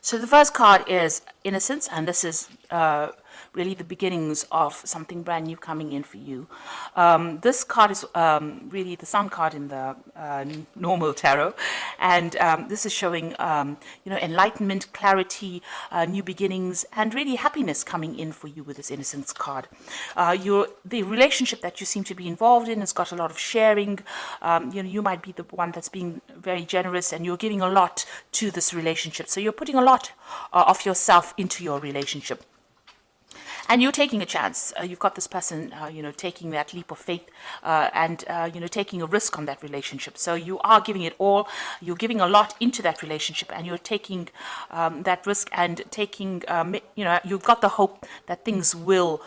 So the first card is Innocence, and this is really the beginnings of something brand new coming in for you. This card is really the Sun card in the normal tarot, and this is showing enlightenment, clarity, new beginnings, and really happiness coming in for you with this Innocence card. The relationship that you seem to be involved in has got a lot of sharing. You might be the one that's being very generous, and you're giving a lot to this relationship. So you're putting a lot of yourself into your relationship. And you're taking a chance. You've got this person, taking that leap of faith and taking a risk on that relationship. So you are giving it all. You're giving a lot into that relationship, and you're taking that risk and taking, you've got the hope that things will,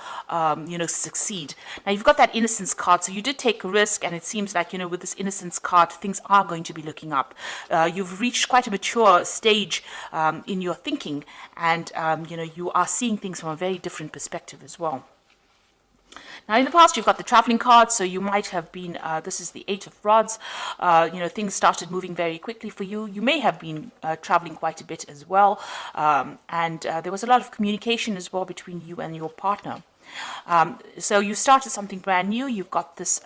succeed. Now, you've got that Innocence card. So you did take a risk, and it seems like, with this Innocence card, things are going to be looking up. You've reached quite a mature stage in your thinking, and, you are seeing things from a very different perspective as well. Now, in the past, you've got the traveling card, so you might have been, this is the Eight of Rods, things started moving very quickly for you. You may have been traveling quite a bit as well, and there was a lot of communication as well between you and your partner. So you started something brand new. You've got this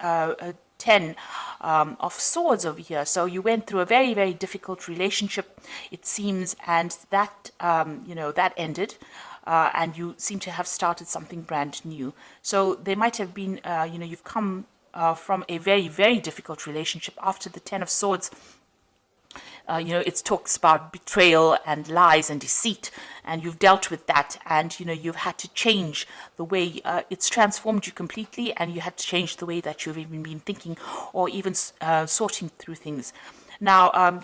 10 of Swords over here. So you went through a very, very difficult relationship, it seems, and that, that ended. And you seem to have started something brand new. So there might have been, you've come from a very, very difficult relationship. After the 10 of Swords, it talks about betrayal and lies and deceit, and you've dealt with that, and you've had to change the way it's transformed you completely, and you had to change the way that you've even been thinking or even sorting through things. Now,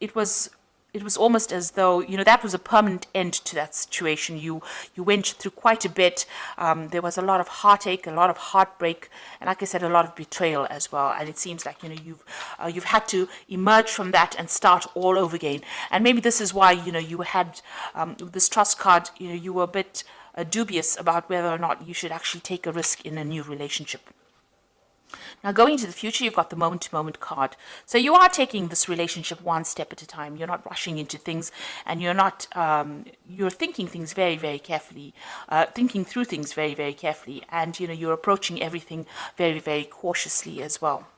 it was almost as though, that was a permanent end to that situation. You went through quite a bit. There was a lot of heartache, a lot of heartbreak, and like I said, a lot of betrayal as well. And it seems like, you've had to emerge from that and start all over again. And maybe this is why, you had this Trust card, you were a bit dubious about whether or not you should actually take a risk in a new relationship. Now, going into the future, you've got the moment-to-moment card. So you are taking this relationship one step at a time. You're not rushing into things, and you're not, you're thinking things very, very carefully, thinking through things very, very carefully, and, you're approaching everything very, very cautiously as well.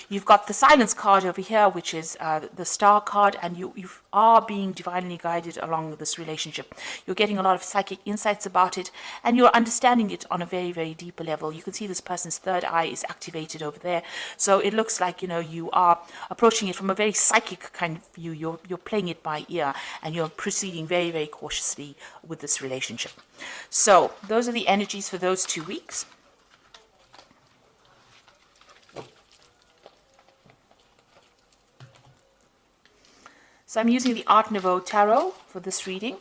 You've got the Silence card over here, which is the Star card, and you are being divinely guided along this relationship. You're getting a lot of psychic insights about it, and you're understanding it on a very, very deeper level. You can see this person's third eye is activated over there. So it looks like, you are approaching it from a very psychic kind of view. You're playing it by ear, and you're proceeding very, very cautiously with this relationship. So those are the energies for those 2 weeks. So I'm using the Art Nouveau Tarot for this reading.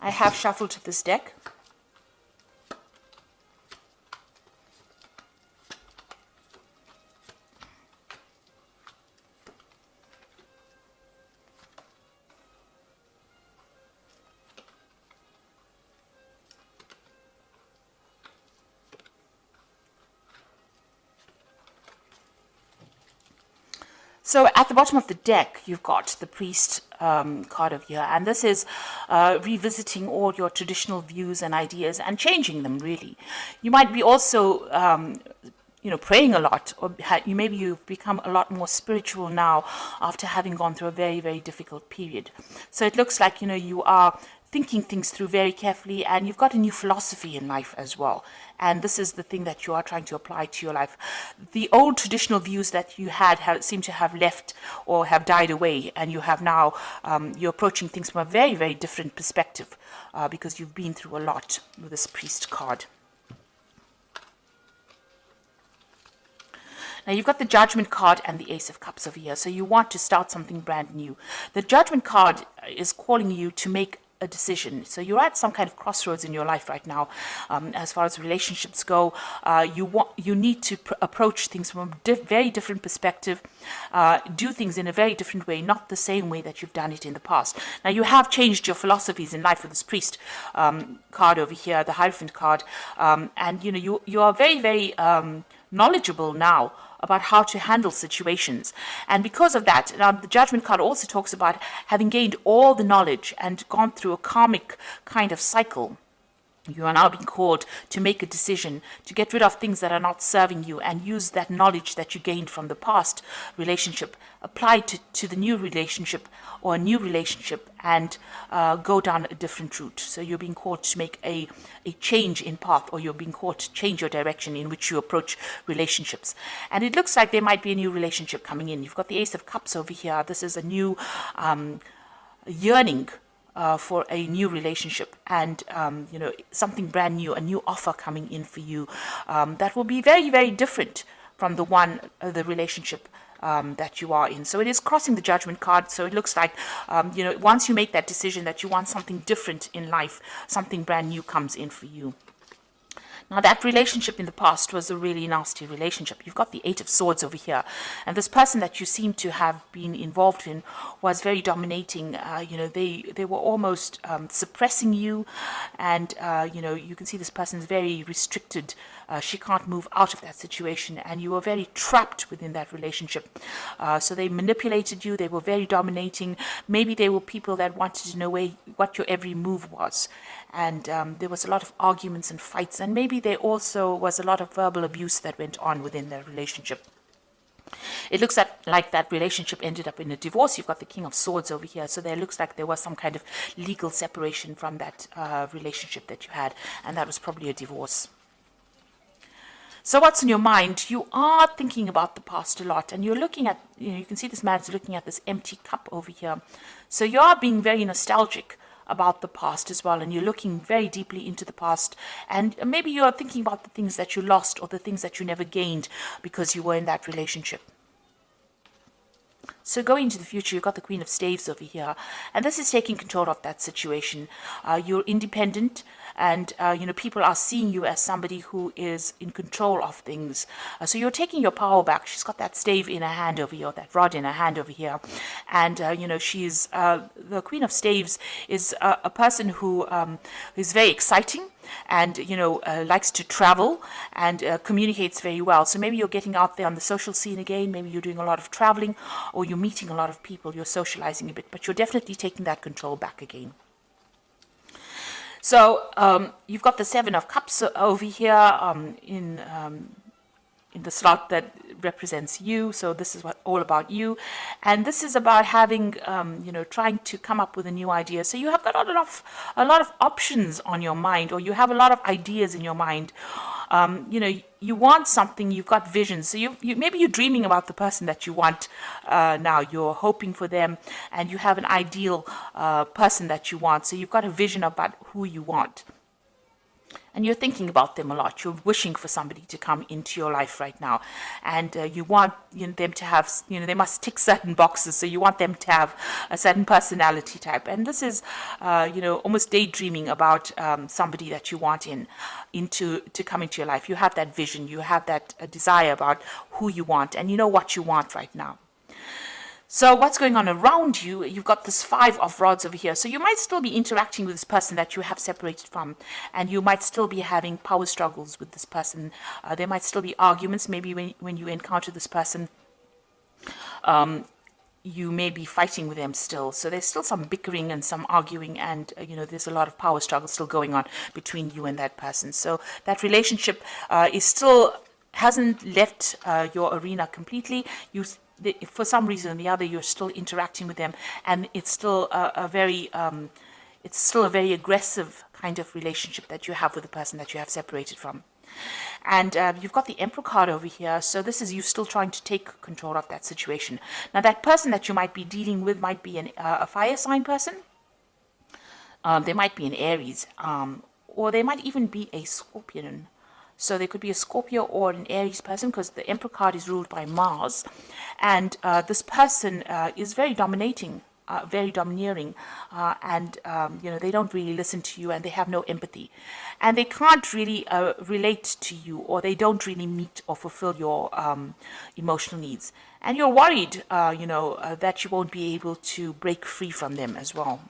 I have shuffled this deck. So at the bottom of the deck, you've got the Priest card over here, and this is revisiting all your traditional views and ideas and changing them, really. You might be also, praying a lot, or maybe you've become a lot more spiritual now after having gone through a very, very difficult period. So it looks like, you are thinking things through very carefully, and you've got a new philosophy in life as well. And this is the thing that you are trying to apply to your life. The old traditional views that you had seem to have left or have died away, and you have now, you're approaching things from a very, very different perspective because you've been through a lot with this Priest card. Now, you've got the Judgment card and the Ace of Cups over here, so you want to start something brand new. The Judgment card is calling you to make a decision. So you're at some kind of crossroads in your life right now. As far as relationships go, you need to approach things from a very different perspective, do things in a very different way, not the same way that you've done it in the past. Now, you have changed your philosophies in life with this Priest card over here, the Hierophant card, and you are very, very knowledgeable now about how to handle situations. And because of that, now the Judgment card also talks about having gained all the knowledge and gone through a karmic kind of cycle. You are now being called to make a decision, to get rid of things that are not serving you and use that knowledge that you gained from the past relationship, apply to the new relationship or a new relationship, and go down a different route. So you're being called to make a change in path, or you're being called to change your direction in which you approach relationships. And it looks like there might be a new relationship coming in. You've got the Ace of Cups over here. This is a new yearning for a new relationship, and something brand new, a new offer coming in for you that will be very, very different from the relationship that you are in. So it is crossing the Judgment card. So it looks like once you make that decision that you want something different in life, something brand new comes in for you. Now, that relationship in the past was a really nasty relationship. You've got the Eight of Swords over here. And this person that you seem to have been involved in was very dominating. They were almost suppressing you. And, you can see this person is very restricted. She can't move out of that situation. And you were very trapped within that relationship. So they manipulated you. They were very dominating. Maybe they were people that wanted to know what your every move was. And there was a lot of arguments and fights, and maybe there also was a lot of verbal abuse that went on within their relationship. It looks like that relationship ended up in a divorce. You've got the King of Swords over here, so there looks like there was some kind of legal separation from that relationship that you had, and that was probably a divorce. So what's in your mind? You are thinking about the past a lot, and you're looking at, you can see this man's looking at this empty cup over here. So you are being very nostalgic about the past as well, and you're looking very deeply into the past, and maybe you're thinking about the things that you lost or the things that you never gained because you were in that relationship. So going into the future, you've got the Queen of Staves over here, and this is taking control of that situation. You're independent, and people are seeing you as somebody who is in control of things. So you're taking your power back. She's got that stave in her hand over here, that rod in her hand over here, and she's the Queen of Staves is a person who is very exciting, and likes to travel and communicates very well. So maybe you're getting out there on the social scene again. Maybe you're doing a lot of traveling, or you're meeting a lot of people. You're socializing a bit, but you're definitely taking that control back again. So you've got the Seven of Cups over here in the slot that represents you. So this is all about you, and this is about having trying to come up with a new idea. So you have got a lot of options on your mind, or you have a lot of ideas in your mind. You want something, you've got visions. So you maybe you're dreaming about the person that you want now. You're hoping for them, and you have an ideal person that you want. So you've got a vision about who you want. And you're thinking about them a lot. You're wishing for somebody to come into your life right now. And you want them to have, they must tick certain boxes. So you want them to have a certain personality type. And this is, almost daydreaming about somebody that you want to come into your life. You have that vision. You have that desire about who you want. And you know what you want right now. So what's going on around you? You've got this Five of Rods over here. So you might still be interacting with this person that you have separated from, and you might still be having power struggles with this person. There might still be arguments. Maybe when you encounter this person, you may be fighting with them still. So there's still some bickering and some arguing, and there's a lot of power struggle still going on between you and that person. So that relationship is still hasn't left your arena completely. For some reason or the other, you're still interacting with them, and it's still a very aggressive kind of relationship that you have with the person that you have separated from. And you've got the Emperor card over here, so this is you still trying to take control of that situation. Now, that person that you might be dealing with might be a fire sign person. They might be an Aries, or they might even be a Scorpion. So there could be a Scorpio or an Aries person, because the Emperor card is ruled by Mars. And this person is very dominating, very domineering, and they don't really listen to you, and they have no empathy. And they can't really relate to you, or they don't really meet or fulfill your emotional needs. And you're worried, that you won't be able to break free from them as well.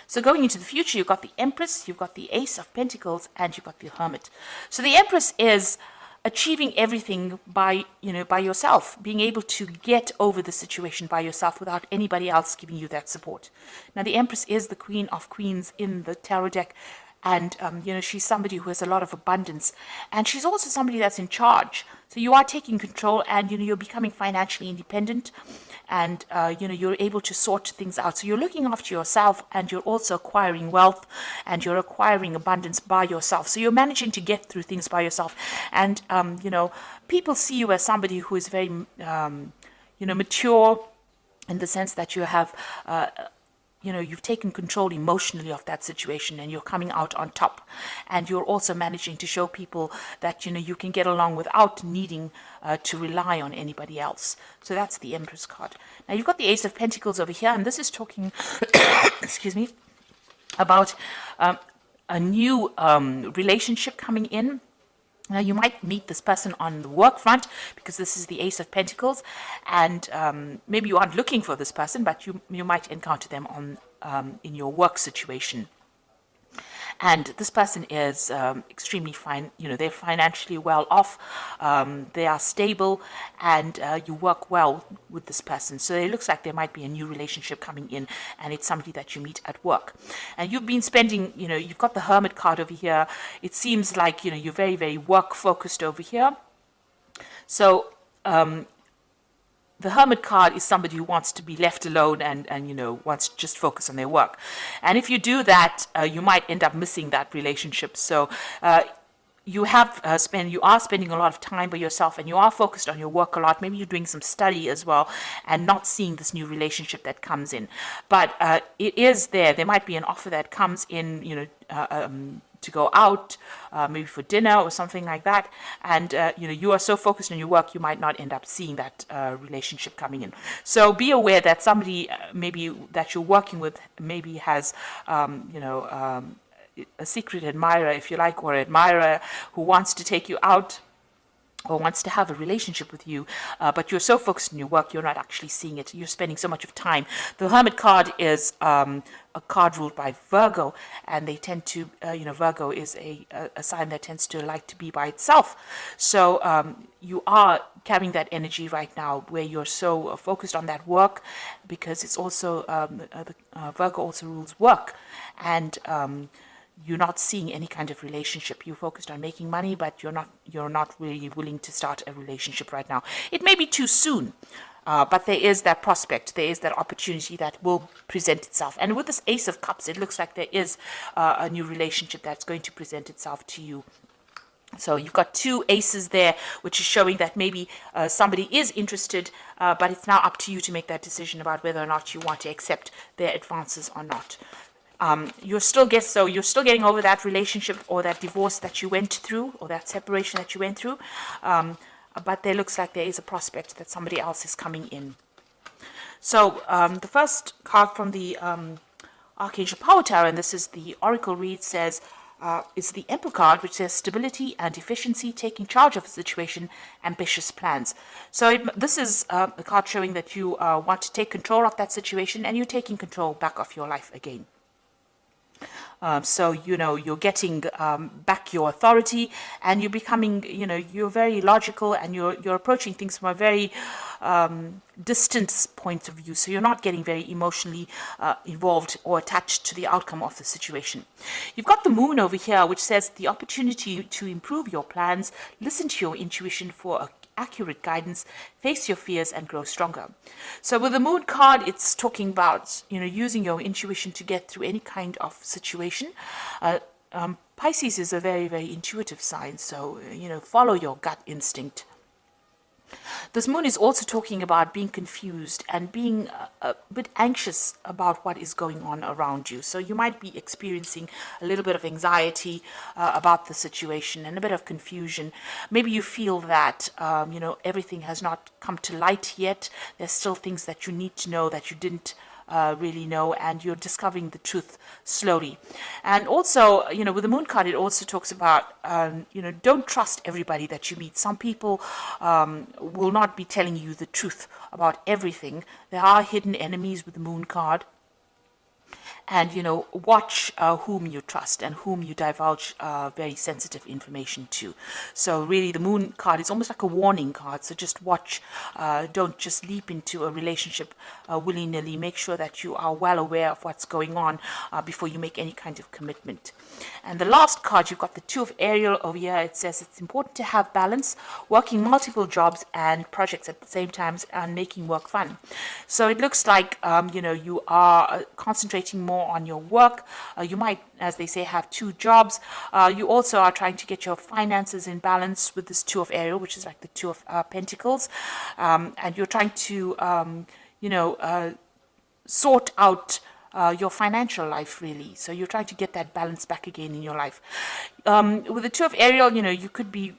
So going into the future, you've got the Empress, you've got the Ace of Pentacles, and you've got the Hermit. So the Empress is achieving everything by, by yourself, being able to get over the situation by yourself without anybody else giving you that support. Now, the Empress is the Queen of Queens in the tarot deck, and she's somebody who has a lot of abundance, and she's also somebody that's in charge. So you are taking control, and you're becoming financially independent, and you're able to sort things out. So you're looking after yourself, and you're also acquiring wealth, and you're acquiring abundance by yourself. So you're managing to get through things by yourself, and people see you as somebody who is very mature, in the sense that you have you've taken control emotionally of that situation, and you're coming out on top. And you're also managing to show people that, you can get along without needing to rely on anybody else. So that's the Empress card. Now, you've got the Ace of Pentacles over here, and this is talking, excuse me, about a new relationship coming in. Now, you might meet this person on the work front, because this is the Ace of Pentacles, and maybe you aren't looking for this person, but you might encounter them on in your work situation. And this person is extremely fine. They're financially well off. They are stable, and you work well with this person. So it looks like there might be a new relationship coming in, and it's somebody that you meet at work. And you've been spending, you've got the Hermit card over here. It seems like, you're very, very work focused over here. So, the Hermit card is somebody who wants to be left alone, and wants to just focus on their work. And if you do that, you might end up missing that relationship. So you are spending a lot of time by yourself, and you are focused on your work a lot. Maybe you're doing some study as well, and not seeing this new relationship that comes in. But it is there. There might be an offer that comes in, to go out, maybe for dinner or something like that, and you are so focused on your work, you might not end up seeing that relationship coming in. So be aware that somebody maybe that you're working with maybe has a secret admirer, if you like, or admirer who wants to take you out or wants to have a relationship with you, but you're so focused on your work, you're not actually seeing it. You're spending so much of time. The Hermit card is a card ruled by Virgo, and they tend to, Virgo is a sign that tends to like to be by itself. So you are carrying that energy right now, where you're so focused on that work, because it's also, Virgo also rules work, and you're not seeing any kind of relationship. You're focused on making money, but you're not really willing to start a relationship right now. It may be too soon, but there is that prospect, there is that opportunity that will present itself. And with this Ace of Cups, it looks like there is a new relationship that's going to present itself to you. So you've got two aces there, which is showing that maybe somebody is interested, but it's now up to you to make that decision about whether or not you want to accept their advances or not. You're still getting over that relationship or that divorce that you went through, or that separation that you went through, but there looks like there is a prospect that somebody else is coming in. So the first card from the Archangel Power Tower, and this is the Oracle read, says it's the Emperor card, which says stability and efficiency, taking charge of a situation, ambitious plans. So this is a card showing that you want to take control of that situation, and you're taking control back of your life again. So, you're getting back your authority, and you're becoming, you're very logical, and you're approaching things from a very distant point of view. So you're not getting very emotionally involved or attached to the outcome of the situation. You've got the Moon over here, which says the opportunity to improve your plans, listen to your intuition for accurate guidance, face your fears, and grow stronger. So with the Moon card, it's talking about, using your intuition to get through any kind of situation. Pisces is a very, very intuitive sign, so, follow your gut instinct. This Moon is also talking about being confused and being a bit anxious about what is going on around you. So you might be experiencing a little bit of anxiety about the situation, and a bit of confusion. Maybe you feel that, everything has not come to light yet. There's still things that you need to know that you didn't really know, and you're discovering the truth slowly. And also, with the Moon card, it also talks about, don't trust everybody that you meet. Some people will not be telling you the truth about everything. There are hidden enemies with the Moon card. and watch whom you trust and whom you divulge very sensitive information to. So really the Moon card is almost like a warning card, so just watch. Don't just leap into a relationship willy-nilly. Make sure that you are well aware of what's going on before you make any kind of commitment. And the last card, you've got the Two of Ariel over here. It says it's important to have balance, working multiple jobs and projects at the same time, and making work fun. So it looks like you are concentrating more on your work. You might, as they say, have two jobs. You also are trying to get your finances in balance with this Two of Ariel, which is like the Two of Pentacles, and you're trying to sort out your financial life, really. So you're trying to get that balance back again in your life. With the Two of Ariel, you could be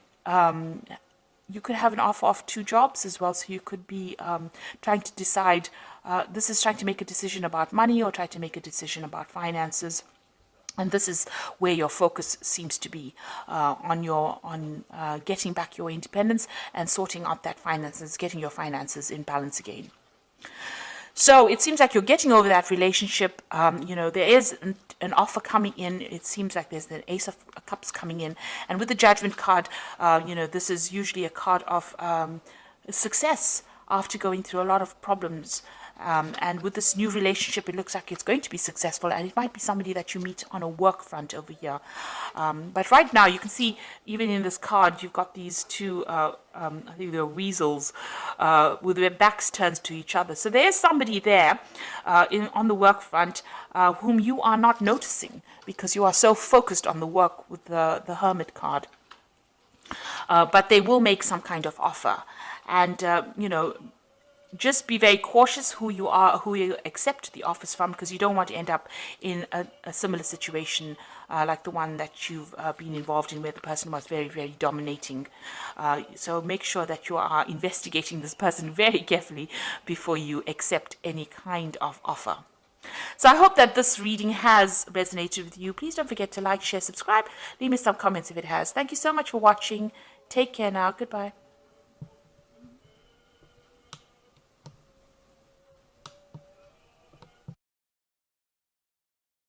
you could have an offer of two jobs as well. So you could be trying to decide. This is trying to make a decision about money, or try to make a decision about finances. And this is where your focus seems to be on getting back your independence and sorting out that finances, getting your finances in balance again. So it seems like you're getting over that relationship. There is an offer coming in. It seems like there's an Ace of Cups coming in. And with the Judgment card, this is usually a card of success after going through a lot of problems. And with this new relationship, it looks like it's going to be successful, and it might be somebody that you meet on a work front over here. But right now, you can see, even in this card, you've got these two, I think they're weasels, with their backs turned to each other. So there's somebody there on the work front whom you are not noticing because you are so focused on the work with the Hermit card. But they will make some kind of offer. And, just be very cautious who you accept the offers from, because you don't want to end up in a similar situation like the one that you've been involved in, where the person was very, very dominating. So make sure that you are investigating this person very carefully before you accept any kind of offer. So I hope that this reading has resonated with you. Please don't forget to like, share, subscribe. Leave me some comments if it has. Thank you so much for watching. Take care now. Goodbye.